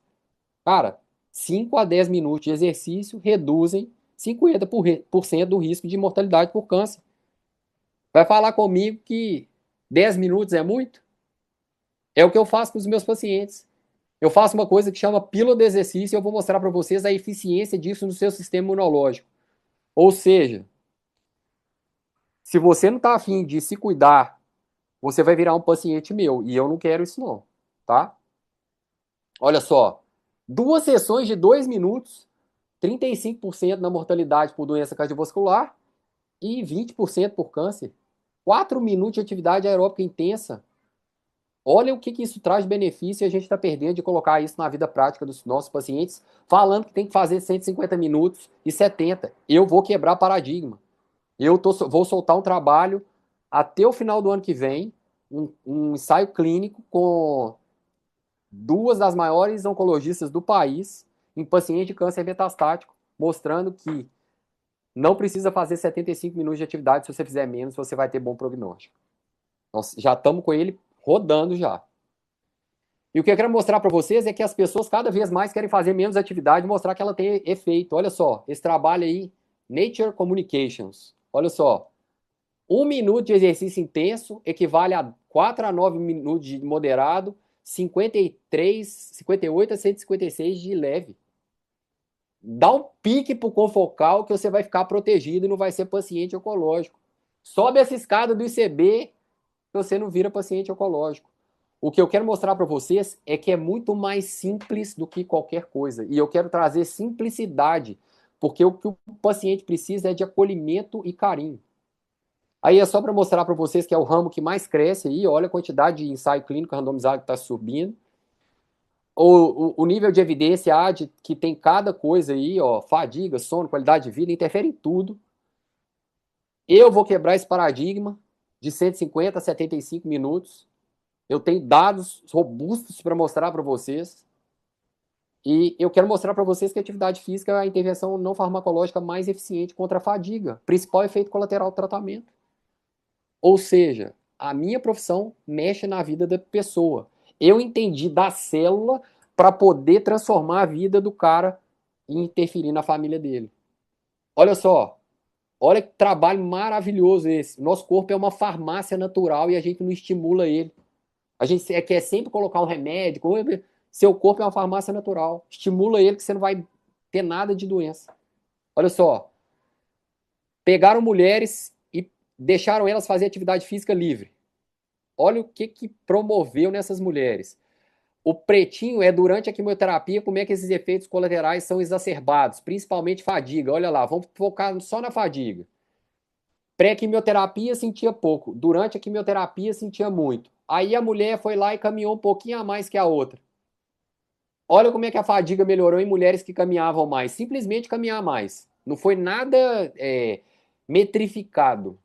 Cara, 5 a 10 minutos de exercício reduzem 50% do risco de mortalidade por câncer. Vai falar comigo que 10 minutos é muito? É o que eu faço com os meus pacientes. Eu faço uma coisa que chama pílula de exercício e eu vou mostrar para vocês a eficiência disso no seu sistema imunológico. Ou seja, se você não está afim de se cuidar, você vai virar um paciente meu. E eu não quero isso não, tá? Olha só, 2 sessões de 2 minutos, 35% na mortalidade por doença cardiovascular e 20% por câncer. 4 minutos de atividade aeróbica intensa. Olha o que isso traz de benefício e a gente está perdendo de colocar isso na vida prática dos nossos pacientes, falando que tem que fazer 150 minutos e 70. Eu vou quebrar paradigma. Vou soltar um trabalho até o final do ano que vem, um ensaio clínico com 2 das maiores oncologistas do país em paciente de câncer metastático, mostrando que não precisa fazer 75 minutos de atividade, se você fizer menos, você vai ter bom prognóstico. Nós já estamos com ele rodando já. E o que eu quero mostrar para vocês é que as pessoas cada vez mais querem fazer menos atividade e mostrar que ela tem efeito. Olha só, esse trabalho aí, Nature Communications. Olha só, 1 minuto de exercício intenso equivale a 4 a 9 minutos de moderado, 58 a 156 de leve. Dá um pique pro confocal que você vai ficar protegido e não vai ser paciente oncológico. Sobe essa escada do ICB que você não vira paciente oncológico. O que eu quero mostrar para vocês é que é muito mais simples do que qualquer coisa. E eu quero trazer simplicidade, porque o que o paciente precisa é de acolhimento e carinho. Aí é só para mostrar para vocês que é o ramo que mais cresce aí, olha a quantidade de ensaio clínico randomizado que está subindo. O nível de evidência que tem cada coisa aí, ó, fadiga, sono, qualidade de vida, interfere em tudo. Eu vou quebrar esse paradigma de 150 a 75 minutos. Eu tenho dados robustos para mostrar para vocês. E eu quero mostrar para vocês que a atividade física é a intervenção não farmacológica mais eficiente contra a fadiga, principal efeito colateral do tratamento. Ou seja, a minha profissão mexe na vida da pessoa. Eu entendi da célula para poder transformar a vida do cara e interferir na família dele. Olha só, olha que trabalho maravilhoso esse. Nosso corpo é uma farmácia natural e a gente não estimula ele. A gente quer sempre colocar um remédio. Seu corpo é uma farmácia natural. Estimula ele que você não vai ter nada de doença. Olha só, pegaram mulheres e deixaram elas fazer atividade física livre. Olha o que promoveu nessas mulheres. O pretinho é durante a quimioterapia, como é que esses efeitos colaterais são exacerbados, principalmente fadiga. Olha lá, vamos focar só na fadiga. Pré-quimioterapia sentia pouco, durante a quimioterapia sentia muito. Aí a mulher foi lá e caminhou um pouquinho a mais que a outra. Olha como é que a fadiga melhorou em mulheres que caminhavam mais. Simplesmente caminhar mais. Não foi nada metrificado.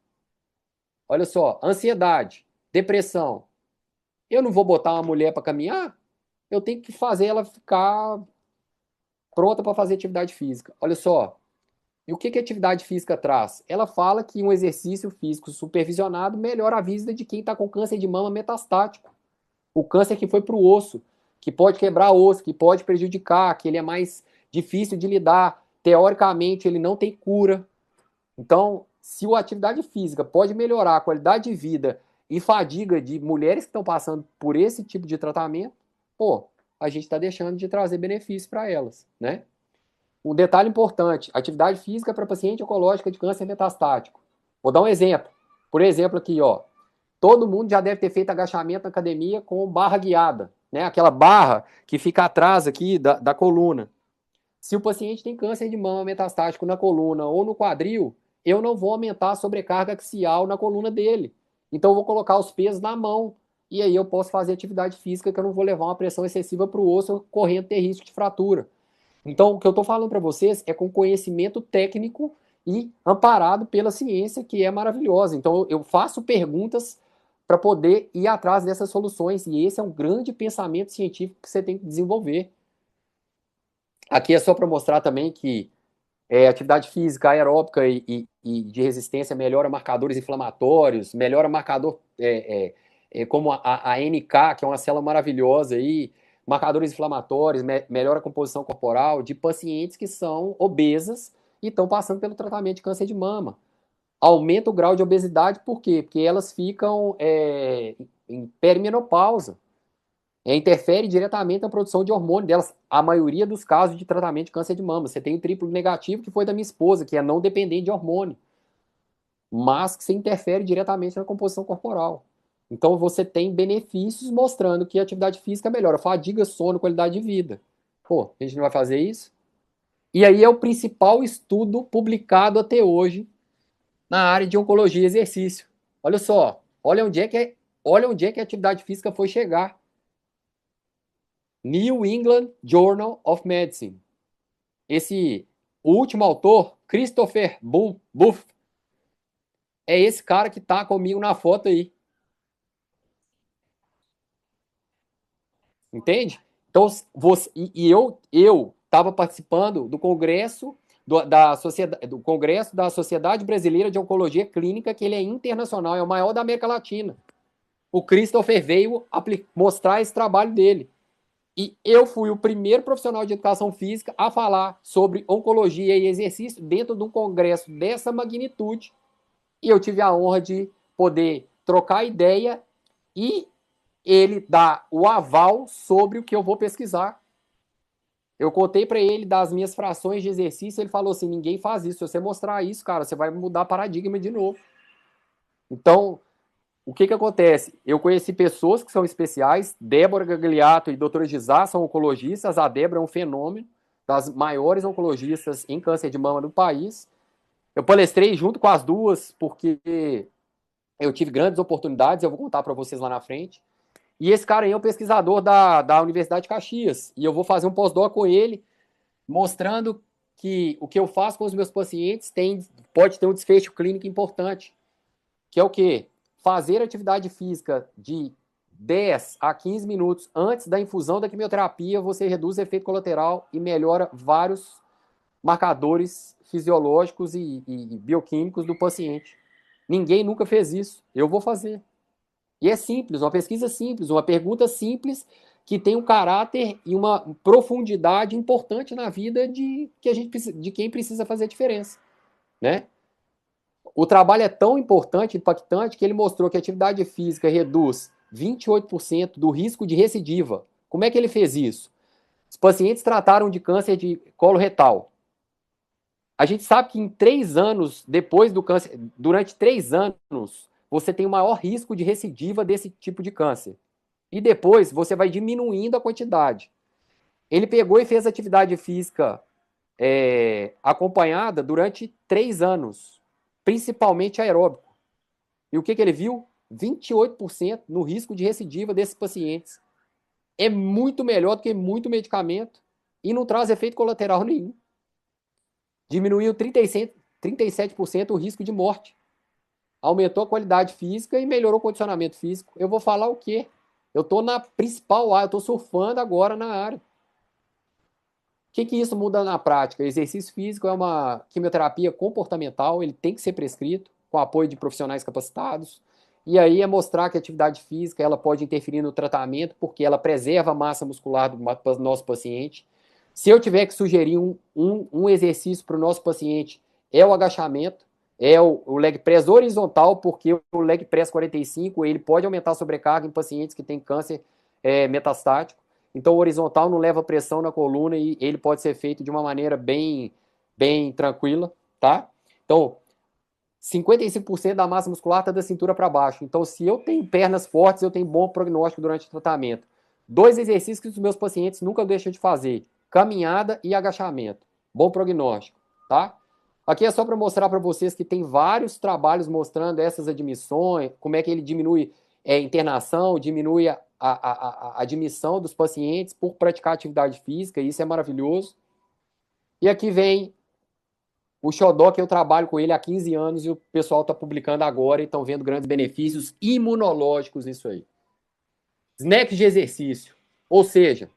Olha só, ansiedade, depressão. Eu não vou botar uma mulher para caminhar? Eu tenho que fazer ela ficar pronta para fazer atividade física. Olha só, E o que que a atividade física traz? Ela fala que um exercício físico supervisionado melhora a vida de quem está com câncer de mama metastático. O câncer que foi para o osso, que pode quebrar osso, que pode prejudicar, que ele é mais difícil de lidar. Teoricamente, ele não tem cura. Então, se a atividade física pode melhorar a qualidade de vida e fadiga de mulheres que estão passando por esse tipo de tratamento, pô, a gente está deixando de trazer benefícios para elas, né? Um detalhe importante, atividade física para paciente oncológica de câncer metastático. Vou dar um exemplo. Por exemplo aqui, ó, todo mundo já deve ter feito agachamento na academia com barra guiada, né? Aquela barra que fica atrás aqui da coluna. Se o paciente tem câncer de mama metastático na coluna ou no quadril, eu não vou aumentar a sobrecarga axial na coluna dele. Então eu vou colocar os pesos na mão e aí eu posso fazer atividade física que eu não vou levar uma pressão excessiva para o osso, correndo ter risco de fratura. Então o que eu estou falando para vocês é com conhecimento técnico e amparado pela ciência, que é maravilhosa. Então eu faço perguntas para poder ir atrás dessas soluções e esse é um grande pensamento científico que você tem que desenvolver. Aqui é só para mostrar também que atividade física aeróbica e de resistência melhora marcadores inflamatórios, melhora marcador como a NK, que é uma célula maravilhosa aí, marcadores inflamatórios, melhora a composição corporal de pacientes que são obesas e estão passando pelo tratamento de câncer de mama. Aumenta o grau de obesidade, por quê? Porque elas ficam em perimenopausa. Interfere diretamente na produção de hormônio delas. A maioria dos casos de tratamento de câncer de mama. Você tem o triplo negativo, que foi da minha esposa, que é não dependente de hormônio, mas que você interfere diretamente na composição corporal. Então você tem benefícios mostrando que a atividade física melhora fadiga, sono, qualidade de vida. Pô, a gente não vai fazer isso? E aí é o principal estudo publicado até hoje na área de oncologia e exercício. Olha só, olha onde é que a atividade física foi chegar. New England Journal of Medicine. O último autor, Christopher Buff, é esse cara que tá comigo na foto aí. Entende? Então, eu estava participando do congresso do Congresso da Sociedade Brasileira de Oncologia Clínica, que ele é internacional, é o maior da América Latina. O Christopher veio mostrar esse trabalho dele. E eu fui o primeiro profissional de educação física a falar sobre oncologia e exercício dentro de um congresso dessa magnitude. E eu tive a honra de poder trocar ideia e ele dar o aval sobre o que eu vou pesquisar. Eu contei para ele das minhas frações de exercício, ele falou assim, ninguém faz isso. Se você mostrar isso, cara, você vai mudar paradigma de novo. Então, o que acontece? Eu conheci pessoas que são especiais, Débora Gagliato e doutora Gisá são oncologistas, a Débora é um fenômeno, das maiores oncologistas em câncer de mama do país. Eu palestrei junto com as duas, porque eu tive grandes oportunidades, eu vou contar para vocês lá na frente. E esse cara aí é um pesquisador da Universidade de Caxias, e eu vou fazer um pós-doc com ele, mostrando que o que eu faço com os meus pacientes pode ter um desfecho clínico importante, que é o quê? Fazer atividade física de 10 a 15 minutos antes da infusão da quimioterapia, você reduz o efeito colateral e melhora vários marcadores fisiológicos e bioquímicos do paciente. Ninguém nunca fez isso. Eu vou fazer. E é simples, uma pesquisa simples, uma pergunta simples que tem um caráter e uma profundidade importante na vida de quem precisa fazer a diferença, né? O trabalho é tão importante, impactante, que ele mostrou que a atividade física reduz 28% do risco de recidiva. Como é que ele fez isso? Os pacientes trataram de câncer de colo retal. A gente sabe que em 3 anos, depois do câncer, durante 3 anos, você tem o maior risco de recidiva desse tipo de câncer. E depois você vai diminuindo a quantidade. Ele pegou e fez atividade física acompanhada durante 3 anos. Principalmente aeróbico. E o que ele viu? 28% no risco de recidiva desses pacientes. É muito melhor do que muito medicamento e não traz efeito colateral nenhum. Diminuiu 37% o risco de morte. Aumentou a qualidade física e melhorou o condicionamento físico. Eu vou falar o quê? Eu estou na principal área, eu estou surfando agora na área. que isso muda na prática? Exercício físico é uma quimioterapia comportamental, ele tem que ser prescrito com apoio de profissionais capacitados. E aí é mostrar que a atividade física ela pode interferir no tratamento, porque ela preserva a massa muscular do nosso paciente. Se eu tiver que sugerir um exercício para o nosso paciente, é o agachamento, é o leg press horizontal, porque o leg press 45 ele pode aumentar a sobrecarga em pacientes que têm câncer metastático. Então, o horizontal não leva pressão na coluna e ele pode ser feito de uma maneira bem tranquila, tá? Então, 55% da massa muscular está da cintura para baixo. Então, se eu tenho pernas fortes, eu tenho bom prognóstico durante o tratamento. 2 exercícios que os meus pacientes nunca deixam de fazer: caminhada e agachamento. Bom prognóstico, tá? Aqui é só para mostrar para vocês que tem vários trabalhos mostrando essas admissões, como é que ele diminui internação, diminui a admissão dos pacientes por praticar atividade física, e isso é maravilhoso. E aqui vem o xodó, que eu trabalho com ele há 15 anos e o pessoal está publicando agora e estão vendo grandes benefícios imunológicos nisso aí. Snack de exercício. Ou seja,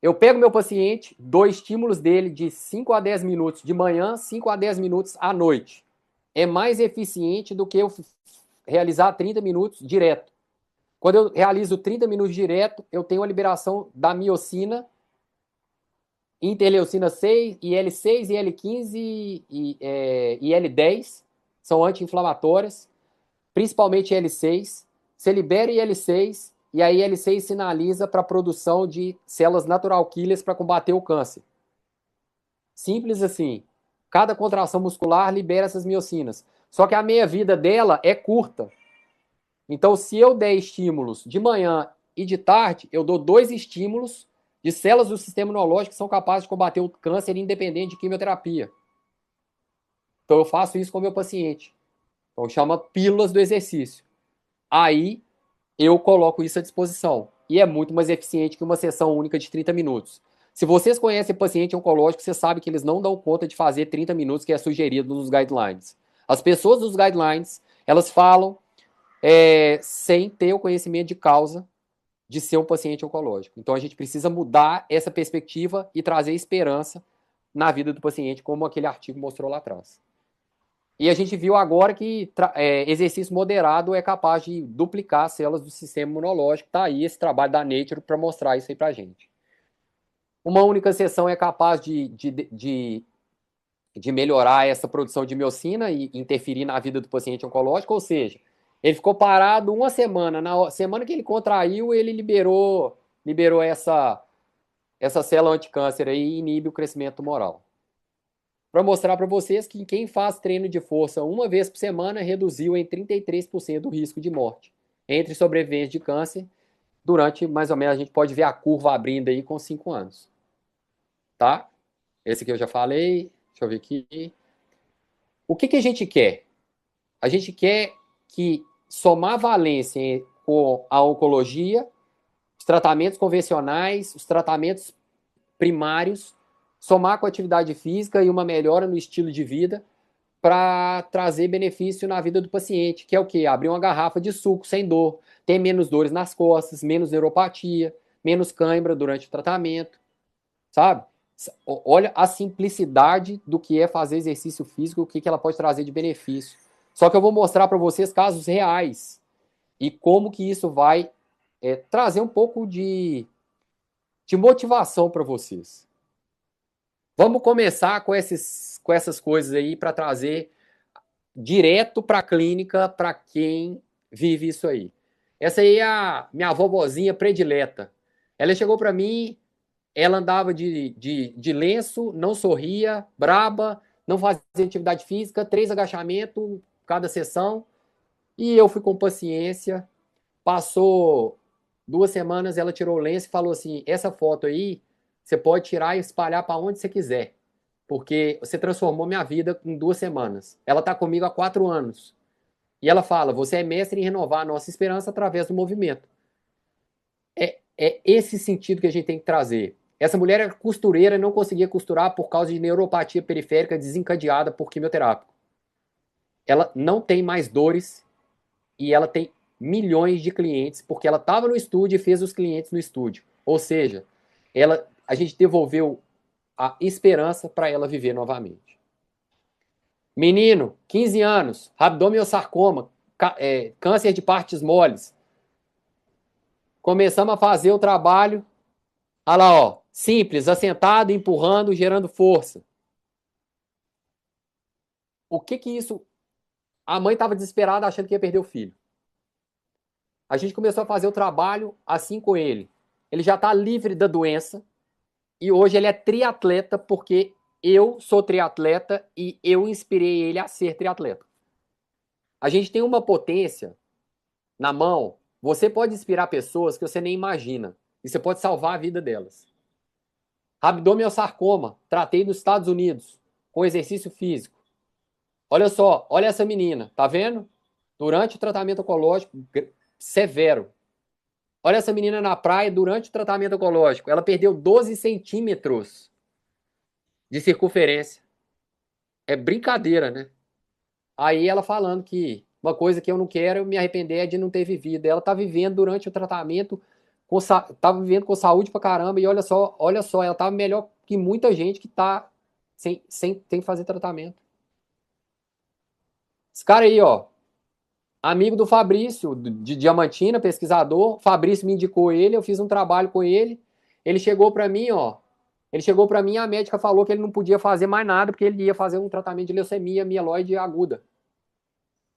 eu pego meu paciente, dou estímulos dele de 5 a 10 minutos de manhã, 5 a 10 minutos à noite. É mais eficiente do que eu realizar 30 minutos direto. Quando eu realizo 30 minutos direto, eu tenho a liberação da miocina, interleucina 6, IL-6, IL-15 e IL-10, são anti-inflamatórias, principalmente IL-6. Você libera IL-6 e a IL-6 sinaliza para a produção de células natural killers para combater o câncer. Simples assim. Cada contração muscular libera essas miocinas. Só que a meia-vida dela é curta. Então, se eu der estímulos de manhã e de tarde, eu dou 2 estímulos de células do sistema imunológico que são capazes de combater o câncer independente de quimioterapia. Então, eu faço isso com o meu paciente. Então, chama pílulas do exercício. Aí, eu coloco isso à disposição. E é muito mais eficiente que uma sessão única de 30 minutos. Se vocês conhecem paciente oncológico, você sabe que eles não dão conta de fazer 30 minutos, que é sugerido nos guidelines. As pessoas dos guidelines, elas falam sem ter o conhecimento de causa de ser um paciente oncológico. Então, a gente precisa mudar essa perspectiva e trazer esperança na vida do paciente, como aquele artigo mostrou lá atrás. E a gente viu agora que exercício moderado é capaz de duplicar as células do sistema imunológico. Tá aí esse trabalho da Nature para mostrar isso aí para a gente. Uma única sessão é capaz de melhorar essa produção de miocina e interferir na vida do paciente oncológico, ou seja, ele ficou parado uma semana. Na semana que ele contraiu, ele liberou essa célula anticâncer aí e inibe o crescimento tumoral. Para mostrar para vocês que quem faz treino de força uma vez por semana reduziu em 33% o risco de morte entre sobreviventes de câncer durante, mais ou menos, a gente pode ver a curva abrindo aí com 5 anos. Tá? Esse aqui eu já falei. Deixa eu ver aqui. O que a gente quer? A gente quer que somar valência com a oncologia, os tratamentos convencionais, os tratamentos primários, somar com a atividade física e uma melhora no estilo de vida para trazer benefício na vida do paciente, que é o quê? Abrir uma garrafa de suco sem dor, ter menos dores nas costas, menos neuropatia, menos cãibra durante o tratamento, sabe? Olha a simplicidade do que é fazer exercício físico, o que ela pode trazer de benefício. Só que eu vou mostrar para vocês casos reais e como que isso vai trazer um pouco de motivação para vocês. Vamos começar com essas coisas aí para trazer direto para a clínica para quem vive isso aí. Essa aí é a minha vovozinha predileta. Ela chegou para mim, ela andava de lenço, não sorria, braba, não fazia atividade física, 3 agachamentos cada sessão. E eu fui com paciência. Passou 2 semanas, ela tirou o lenço e falou assim: essa foto aí, você pode tirar e espalhar para onde você quiser, porque você transformou minha vida em 2 semanas. Ela está comigo há 4 anos. E ela fala: você é mestre em renovar a nossa esperança através do movimento. É esse sentido que a gente tem que trazer. Essa mulher era costureira e não conseguia costurar por causa de neuropatia periférica desencadeada por quimioterápico. Ela não tem mais dores e ela tem milhões de clientes porque ela estava no estúdio e fez os clientes no estúdio. Ou seja, ela a gente devolveu a esperança para ela viver novamente. Menino, 15 anos, rabdomiosarcoma, câncer de partes moles. Começamos a fazer o trabalho, olha lá, ó, simples, assentado, empurrando, gerando força. O que que isso... A mãe estava desesperada, achando que ia perder o filho. A gente começou a fazer o trabalho assim com ele. Ele já está livre da doença e hoje ele é triatleta porque eu sou triatleta e eu inspirei ele a ser triatleta. A gente tem uma potência na mão. Você pode inspirar pessoas que você nem imagina e você pode salvar a vida delas. Rabdomiosarcoma, tratei nos Estados Unidos com exercício físico. Olha só, olha essa menina, tá vendo? Durante o tratamento oncológico severo. Olha essa menina na praia durante o tratamento oncológico. Ela perdeu 12 centímetros de circunferência. É brincadeira, né? Aí ela falando que uma coisa que eu não quero, eu me arrepender é de não ter vivido. Ela tá vivendo durante o tratamento, tá vivendo com saúde pra caramba. E olha só, ela tá melhor que muita gente que tá sem fazer tratamento. Esse cara aí, ó, amigo do Fabrício, de Diamantina, pesquisador. Fabrício me indicou ele, eu fiz um trabalho com ele. Ele chegou para mim, ó. Ele chegou para mim e a médica falou que ele não podia fazer mais nada porque ele ia fazer um tratamento de leucemia mieloide aguda.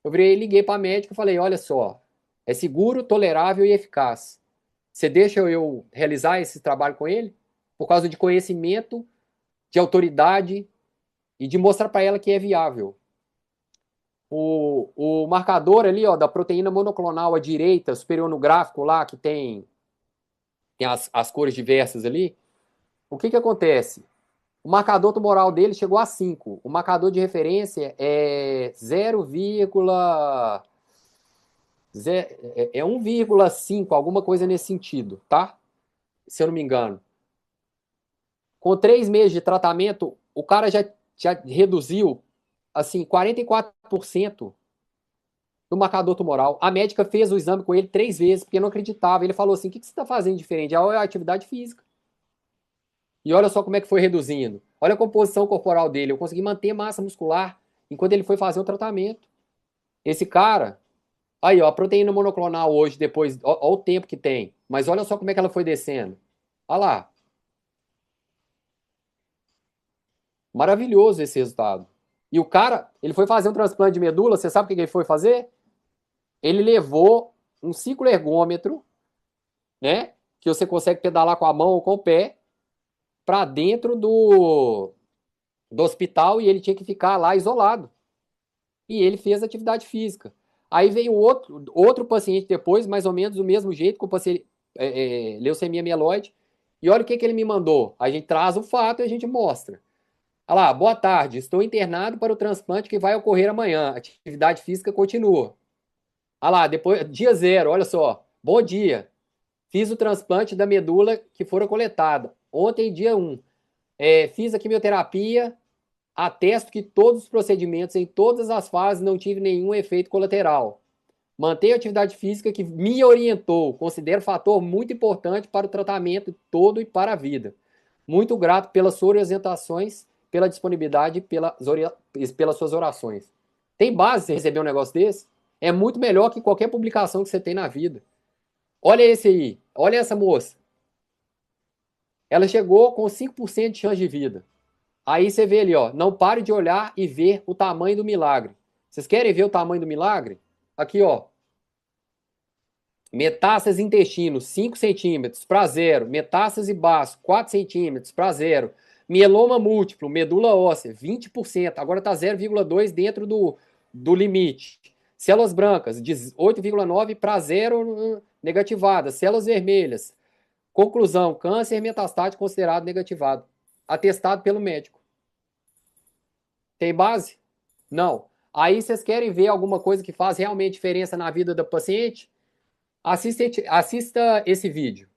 Eu virei e liguei para a médica e falei: olha só, é seguro, tolerável e eficaz. Você deixa eu realizar esse trabalho com ele? Por causa de conhecimento, de autoridade e de mostrar para ela que é viável. O marcador ali, ó, da proteína monoclonal à direita, superior no gráfico lá, que tem as cores diversas ali, o que que acontece? O marcador tumoral dele chegou a 5. O marcador de referência é 1,5, alguma coisa nesse sentido, tá? Se eu não me engano. Com 3 meses de tratamento, o cara já reduziu, assim, 44% do marcador tumoral. A médica fez o exame com ele 3 vezes, porque não acreditava. Ele falou assim: o que você está fazendo diferente? É a atividade física. E olha só como é que foi reduzindo. Olha a composição corporal dele. Eu consegui manter massa muscular enquanto ele foi fazer o tratamento. Esse cara, aí, ó, a proteína monoclonal hoje, depois, ó o tempo que tem. Mas olha só como é que ela foi descendo. Olha lá. Maravilhoso esse resultado. E o cara, ele foi fazer um transplante de medula. Você sabe o que ele foi fazer? Ele levou um cicloergômetro, né? Que você consegue pedalar com a mão ou com o pé, para dentro do hospital e ele tinha que ficar lá isolado. E ele fez atividade física. Aí veio outro paciente depois, mais ou menos do mesmo jeito, com paciente, leucemia mieloide. E olha o que ele me mandou. A gente traz o fato e a gente mostra. Olha lá, boa tarde, estou internado para o transplante que vai ocorrer amanhã. Atividade física continua. Olha lá, depois, dia zero, olha só. Bom dia. Fiz o transplante da medula que fora coletada. Ontem, dia 1. Fiz a quimioterapia. Atesto que todos os procedimentos, em todas as fases, não tive nenhum efeito colateral. Mantenho a atividade física que me orientou. Considero fator muito importante para o tratamento todo e para a vida. Muito grato pelas suas orientações, pela disponibilidade e pelas suas orações. Tem base você receber um negócio desse? É muito melhor que qualquer publicação que você tem na vida. Olha esse aí. Olha essa moça. Ela chegou com 5% de chance de vida. Aí você vê ali, ó, não pare de olhar e ver o tamanho do milagre. Vocês querem ver o tamanho do milagre? Aqui, ó. Metástase intestino, 5 centímetros para zero. Metástase baço, 4 centímetros para zero. Mieloma múltiplo, medula óssea, 20%. Agora está 0,2 dentro do limite. Células brancas, de 8,9 para zero negativada. Células vermelhas. Conclusão, câncer metastático considerado negativado. Atestado pelo médico. Tem base? Não. Aí vocês querem ver alguma coisa que faz realmente diferença na vida do paciente? Assista esse vídeo.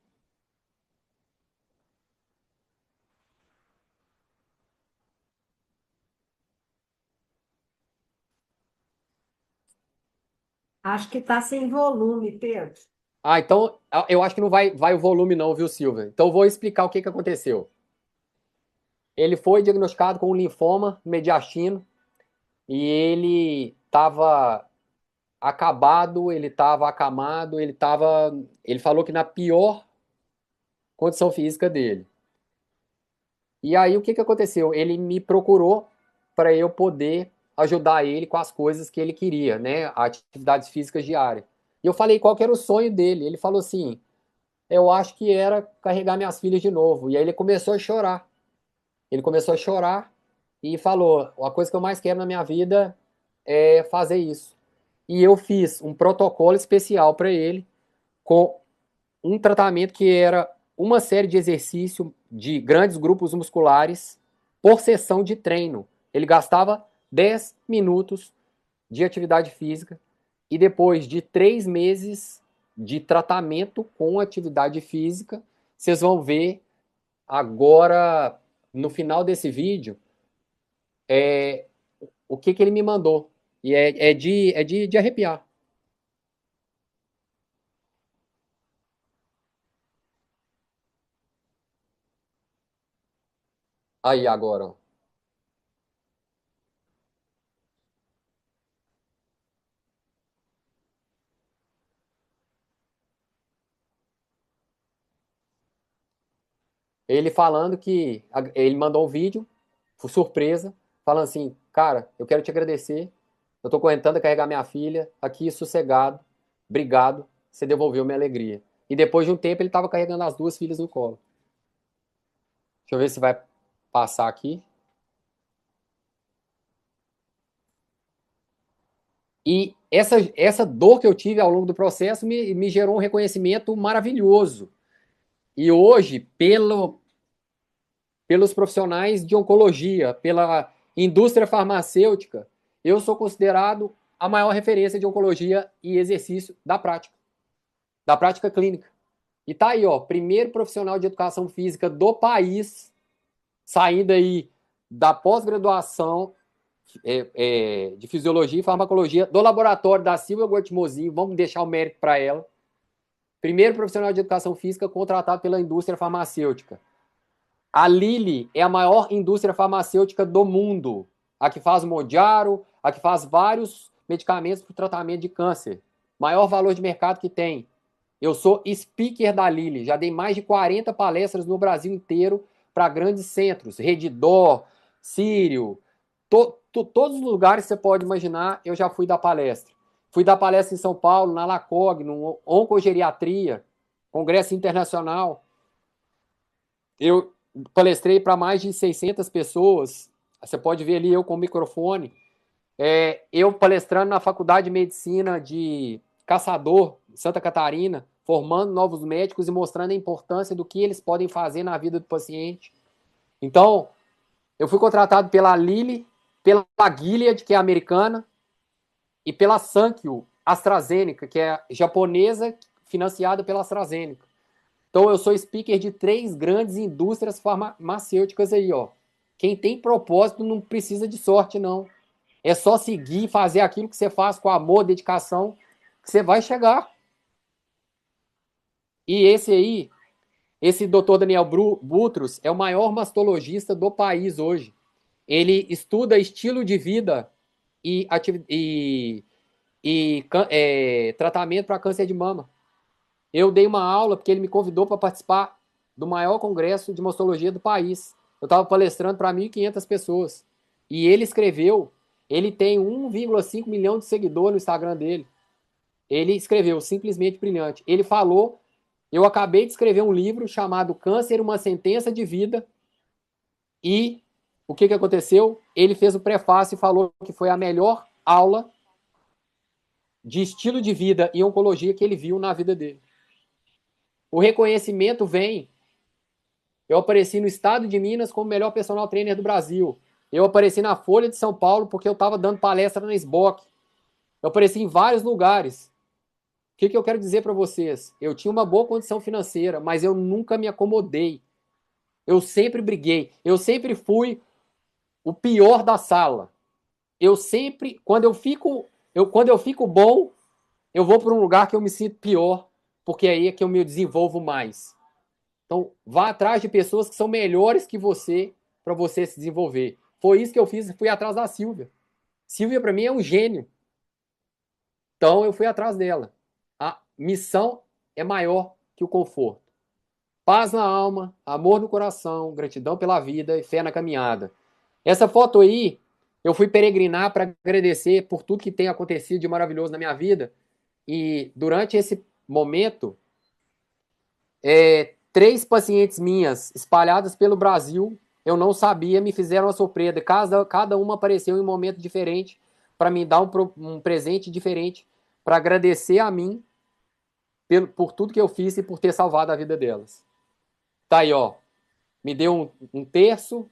Acho que está sem volume, Pedro. Ah, então eu acho que não vai o volume não, viu, Silvia? Então eu vou explicar o que que aconteceu. Ele foi diagnosticado com um linfoma mediastino e ele estava acabado, ele estava acamado, ele falou que na pior condição física dele. E aí o que que aconteceu? Ele me procurou para eu poder ajudar ele com as coisas que ele queria, né? Atividades físicas diárias. E eu falei qual que era o sonho dele. Ele falou assim: eu acho que era carregar minhas filhas de novo. E aí ele começou a chorar. Ele começou a chorar e falou: a coisa que eu mais quero na minha vida é fazer isso. E eu fiz um protocolo especial para ele com um tratamento que era uma série de exercícios de grandes grupos musculares por sessão de treino. Ele gastava 10 minutos de atividade física e depois de 3 meses de tratamento com atividade física, vocês vão ver agora no final desse vídeo o que que ele me mandou. E de arrepiar. Aí agora, ó. Ele falando que ele mandou um vídeo, por surpresa, falando assim: cara, eu quero te agradecer. Eu tô tentando carregar minha filha aqui sossegado. Obrigado. Você devolveu minha alegria. E depois de um tempo ele estava carregando as duas filhas no colo. Deixa eu ver se vai passar aqui. E essa dor que eu tive ao longo do processo me gerou um reconhecimento maravilhoso. E hoje, pelos profissionais de oncologia, pela indústria farmacêutica, eu sou considerado a maior referência de oncologia e exercício da prática clínica. E tá aí, ó, primeiro profissional de educação física do país, saindo aí da pós-graduação de fisiologia e farmacologia do laboratório da Silvia Gortimozinho, vamos deixar o mérito para ela. Primeiro profissional de educação física contratado pela indústria farmacêutica. A Lilly é a maior indústria farmacêutica do mundo. A que faz o Mounjaro, a que faz vários medicamentos para o tratamento de câncer. Maior valor de mercado que tem. Eu sou speaker da Lilly. Já dei mais de 40 palestras no Brasil inteiro para grandes centros. Redditor, Sírio, todos os lugares que você pode imaginar, eu já fui dar palestra. Fui dar palestra em São Paulo, na LACOG, no Oncogeriatria, Congresso Internacional. Eu palestrei para mais de 600 pessoas. Você pode ver ali eu com o microfone. Eu palestrando na Faculdade de Medicina de Caçador, Santa Catarina, formando novos médicos e mostrando a importância do que eles podem fazer na vida do paciente. Então, eu fui contratado pela Lilly, pela Gilead, que é americana, e pela Sankyo AstraZeneca, que é japonesa, financiada pela AstraZeneca. Então eu sou speaker de 3 grandes indústrias farmacêuticas aí, ó. Quem tem propósito não precisa de sorte, não. É só seguir, fazer aquilo que você faz com amor, dedicação, que você vai chegar. E esse doutor Daniel Butros, é o maior mastologista do país hoje. Ele estuda estilo de vida e, tratamento para câncer de mama. Eu dei uma aula porque ele me convidou para participar do maior congresso de mastologia do país. Eu estava palestrando para 1.500 pessoas. E ele tem 1,5 milhão de seguidores no Instagram dele. Ele escreveu Simplesmente Brilhante. Ele falou: eu acabei de escrever um livro chamado Câncer, uma Sentença de Vida. E o que aconteceu? Ele fez o prefácio e falou que foi a melhor aula de estilo de vida e oncologia que ele viu na vida dele. O reconhecimento vem. Eu apareci no estado de Minas como o melhor personal trainer do Brasil. Eu apareci na Folha de São Paulo porque eu estava dando palestra na SBOC. Eu apareci em vários lugares. O que eu quero dizer para vocês? Eu tinha uma boa condição financeira, mas eu nunca me acomodei. Eu sempre briguei. Eu sempre fui o pior da sala. Eu sempre, quando eu fico bom, eu vou para um lugar que eu me sinto pior, porque aí é que eu me desenvolvo mais. Então, vá atrás de pessoas que são melhores que você para você se desenvolver. Foi isso que eu fiz, fui atrás da Silvia. Silvia, para mim, é um gênio. Então, eu fui atrás dela. A missão é maior que o conforto. Paz na alma, amor no coração, gratidão pela vida e fé na caminhada. Essa foto aí, eu fui peregrinar para agradecer por tudo que tem acontecido de maravilhoso na minha vida. E durante esse momento, 3 pacientes minhas espalhadas pelo Brasil, eu não sabia, me fizeram uma surpresa. Cada uma apareceu em um momento diferente para me dar um presente diferente para agradecer a mim por tudo que eu fiz e por ter salvado a vida delas. Tá aí, ó. Me deu um terço,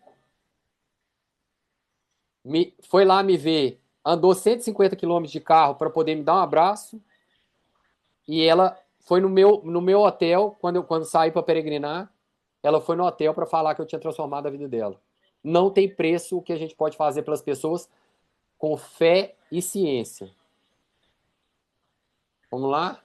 foi lá me ver, andou 150 quilômetros de carro para poder me dar um abraço, e ela foi no meu hotel, quando saí para peregrinar, ela foi no hotel para falar que eu tinha transformado a vida dela. Não tem preço o que a gente pode fazer pelas pessoas com fé e ciência. Vamos lá?